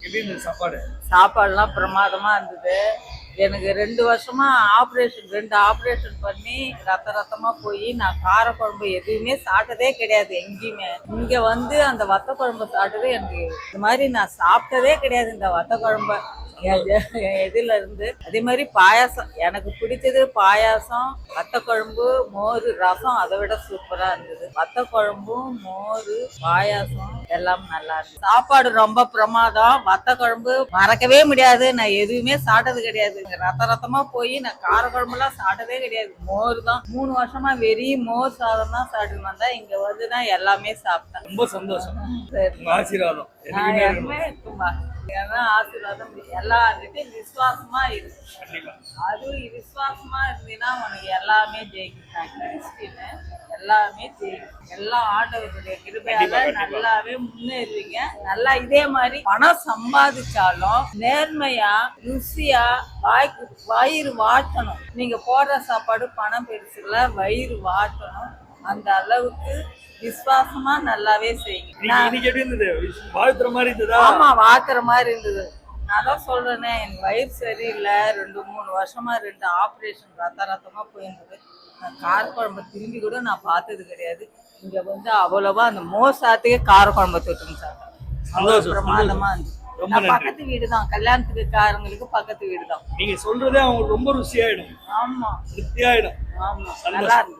எப்படி இருந்தது சாப்பாடு? சாப்பாடுலாம் பிரமாதமா இருந்தது. எனக்கு 2 வருஷமா ஆப்ரேஷன் 2 ஆப்ரேஷன் பண்ணி ரத்தமா போய் நான் காரக்குழம்பு எதுவுமே சாப்பிட்டதே கிடையாது எங்கேயுமே. இங்க வந்து அந்த வத்த குழம்பு சாப்பிட்டது எனக்கு இந்த மாதிரி நான் சாப்பிட்டதே கிடையாது. இந்த வத்த குழம்ப எதுல இருந்து அதே மாதிரி பாயாசம் எனக்கு பிடிச்சது. பாயாசம், வத்த குழம்பு, மோர், ரசம் அதை விட சூப்பரா இருந்தது. வத்த குழம்பும் மோர் பாயாசம் எல்லாம் நல்லா இருந்தது. சாப்பாடு ரொம்ப பிரமாதம். வத்த குழம்பு மறக்கவே முடியாது. நான் எதுவுமே சாப்பிட்டது கிடையாது. ரத்தமா போய் நான் கார குழம்புலாம் சாப்பிட்டதே கிடையாது. மோர் தான் 3 வருஷமா வெறும் மோர் சாதம் தான் சாப்பிட்டு வந்தா. இங்க வந்துதான் எல்லாமே சாப்பிட்டேன். ரொம்ப சந்தோஷம். உங்க ஆசீர்வாதம் எல்லாருமே இருக்குமா. ஆசீர்வாதம் எல்லார்கிட்டையும் விசுவாசமா இருக்கு. அதுவும் விசுவாசமா இருந்தீங்கன்னா உனக்கு எல்லாமே ஜெயிக்கிறாங்க. எல்லாமே ஜெயிக்கும். எல்லா ஆண்டவருடைய கிருபையால நல்லாவே முன்னேறுவீங்க. நல்லா இதே மாதிரி பணம் சம்பாதிச்சாலும் நேர்மையா ருசியா வயிறு வாட்டணும். நீங்க போடுற சாப்பாடு பணம் பெருசுல வயிறு வாட்டணும். அந்த அளவுக்கு விசுவாசமா நல்லாவே செய்யுங்க. வாழ்த்துற மாதிரி இருந்ததா? ஆமா, வாழ்த்துற மாதிரி இருந்தது. நான் தான் சொல்றேனே, எனக்கு வயிறு சரியில்லை. 2-3 வருஷமா 2 ஆப்ரேஷன் ரத்தமா போயிருந்தது. நான் காரக்குழம்பு திரும்பி கூட நான் பார்த்தது கிடையாது. இங்க வந்து அவ்வளவா அந்த மோர் சாத்துக்கே காரக்குழம்பு தொட்டுங்க சார். பிரமாதமா இருந்துச்சு. பக்கத்து வீடு தான், கல்யாணத்துக்கு காரங்களுக்கு பக்கத்து வீடு தான். நீங்க சொல்றதே அவங்களுக்கு ரொம்ப ருசியாயிடும். ஆமா, திருப்தியாயிடும். ஆமா, நல்லா இருக்கு.